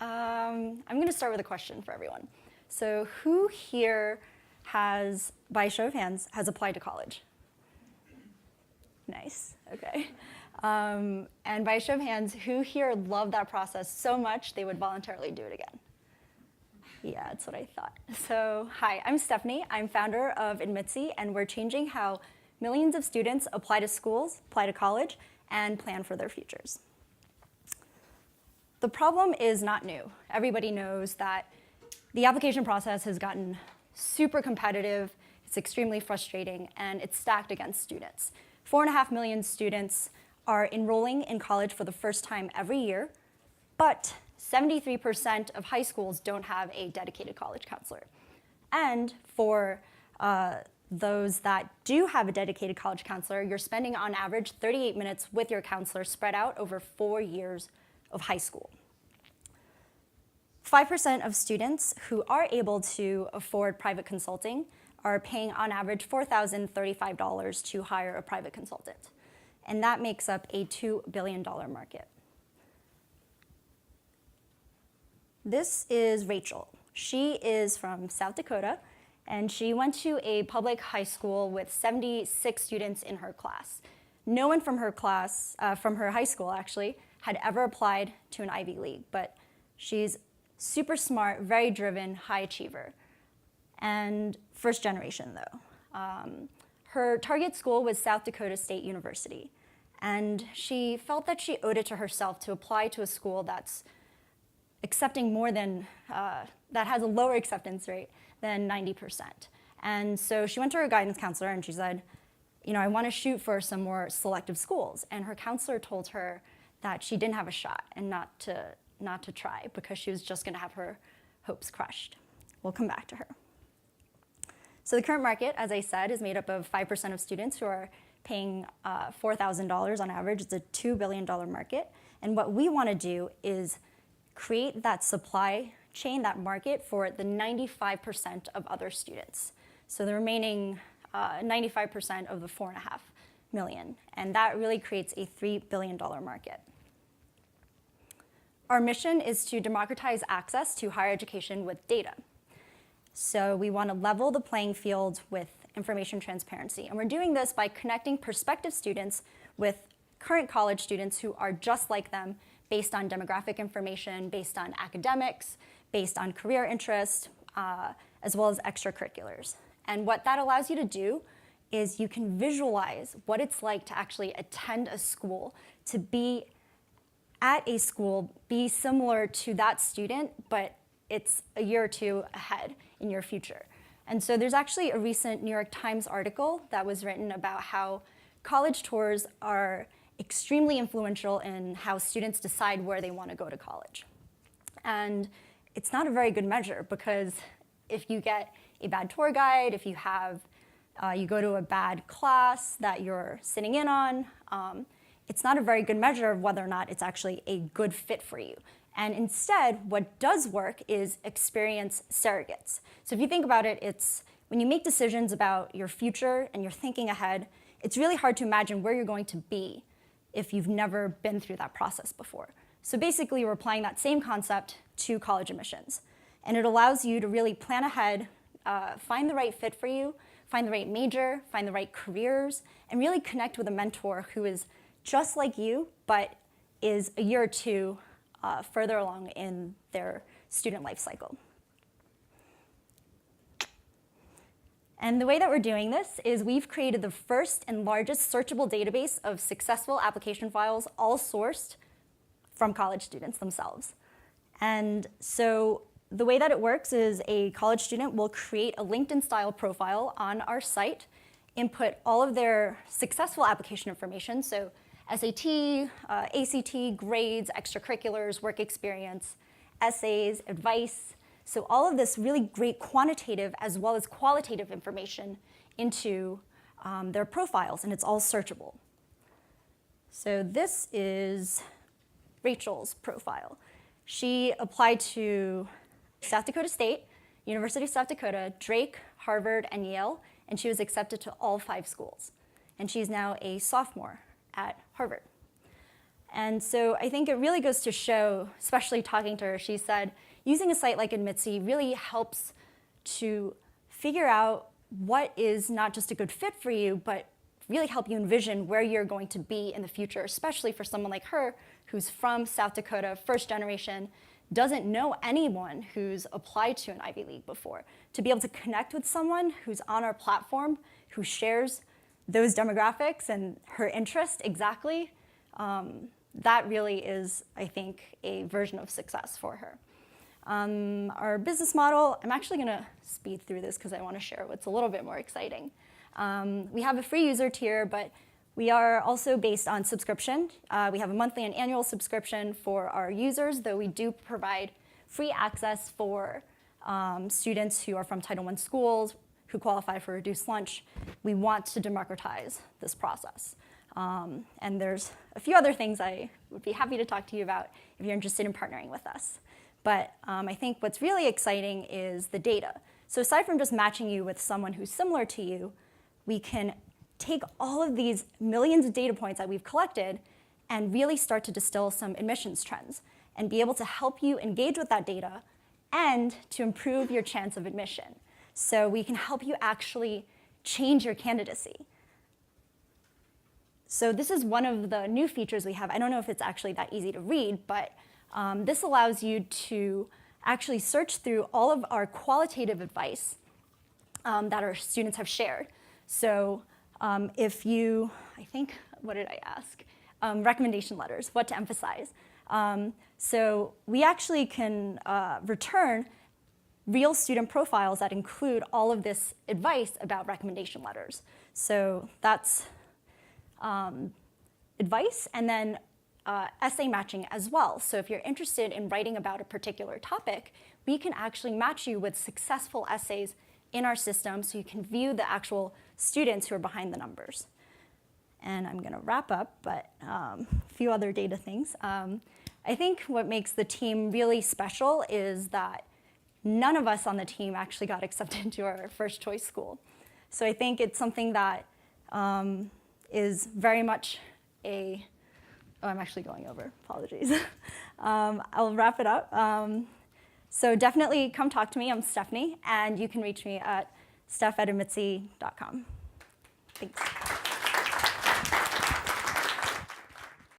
I'm going to start with a question for everyone. So who here has, by show of hands, has applied to college? Nice, okay. And by show of hands, who here loved that process so much they would voluntarily do it again? Yeah, that's what I thought. So hi, I'm Stephanie. I'm founder of AdmitSee, and we're changing how millions of students apply to schools, apply to college, and plan for their futures. The problem is not new. Everybody knows that the application process has gotten super competitive, it's extremely frustrating, and it's stacked against students. 4.5 million students are enrolling in college for the first time every year, but 73% of high schools don't have a dedicated college counselor. And for those that do have a dedicated college counselor, you're spending on average 38 minutes with your counselor spread out over 4 years of high school. 5% of students who are able to afford private consulting are paying on average $4,035 to hire a private consultant. And that makes up a $2 billion market. This is Rachel. She is from South Dakota, and she went to a public high school with 76 students in her class. No one from her class, from her high school actually, had ever applied to an Ivy League, but she's super smart, very driven, high achiever. And first generation though. Her target school was South Dakota State University, and she felt that she owed it to herself to apply to a school that's accepting more than, that has a lower acceptance rate than 90%. And so she went to her guidance counselor and she said, you know, I want to shoot for some more selective schools. And her counselor told her that she didn't have a shot and not to try because she was just going to have her hopes crushed. We'll come back to her. So the current market, as I said, is made up of 5% of students who are paying $4,000 on average. It's a $2 billion market. And what we want to do is create that supply chain, that market for the 95% of other students. So the remaining 95% of the 4.5 million. And that really creates a $3 billion market. Our mission is to democratize access to higher education with data. So we want to level the playing field with information transparency. And we're doing this by connecting prospective students with current college students who are just like them based on demographic information, based on academics, based on career interest, as well as extracurriculars. And what that allows you to do is you can visualize what it's like to actually attend a school, to be at a school, be similar to that student, but it's a year or two ahead in your future. And so there's actually a recent New York Times article that was written about how college tours are extremely influential in how students decide where they want to go to college. And it's not a very good measure because if you get a bad tour guide, if you have, you go to a bad class that you're sitting in on, it's not a very good measure of whether or not it's actually a good fit for you. And instead, what does work is experience surrogates. So if you think about it, it's when you make decisions about your future and you're thinking ahead, it's really hard to imagine where you're going to be if you've never been through that process before. So basically, we're applying that same concept to college admissions. And it allows you to really plan ahead, find the right fit for you, find the right major, find the right careers, and really connect with a mentor who is just like you, but is a year or two further along in their student life cycle. And the way that we're doing this is we've created the first and largest searchable database of successful application files, all sourced from college students themselves. And so the way that it works is a college student will create a LinkedIn-style profile on our site, input all of their successful application information, so SAT, ACT, grades, extracurriculars, work experience, essays, advice. So all of this really great quantitative as well as qualitative information into their profiles, and it's all searchable. So this is Rachel's profile. She applied to South Dakota State, University of South Dakota, Drake, Harvard, and Yale, and she was accepted to all 5 schools. And she's now a sophomore at Harvard. And so I think it really goes to show, especially talking to her, she said, using a site like AdmitSee really helps to figure out what is not just a good fit for you, but really help you envision where you're going to be in the future, especially for someone like her who's from South Dakota, first generation, doesn't know anyone who's applied to an Ivy League before. To be able to connect with someone who's on our platform, who shares those demographics and her interest exactly, that really is, I think, a version of success for her. Our business model, I'm actually going to speed through this because I want to share what's a little bit more exciting. We have a free user tier, but we are also based on subscription. We have a monthly and annual subscription for our users, though we do provide free access for students who are from Title I schools, who qualify for reduced lunch. We want to democratize this process. And there's a few other things I would be happy to talk to you about if you're interested in partnering with us. But I think what's really exciting is the data. So aside from just matching you with someone who's similar to you, we can take all of these millions of data points that we've collected and really start to distill some admissions trends and be able to help you engage with that data and to improve your chance of admission. So we can help you actually change your candidacy. So this is one of the new features we have. I don't know if it's actually that easy to read, but this allows you to actually search through all of our qualitative advice that our students have shared. So if you, I think, what did I ask? Recommendation letters, what to emphasize. So we actually can return real student profiles that include all of this advice about recommendation letters. So that's advice, and then essay matching as well. So if you're interested in writing about a particular topic, we can actually match you with successful essays in our system so you can view the actual students who are behind the numbers. And I'm going to wrap up, but a few other data things. I think what makes the team really special is that none of us on the team actually got accepted to our first choice school. So I think it's something that is very much a, oh, I'm actually going over, apologies. I'll wrap it up. So definitely come talk to me, I'm Stephanie, and you can reach me at steph@admitsee.com. Thanks.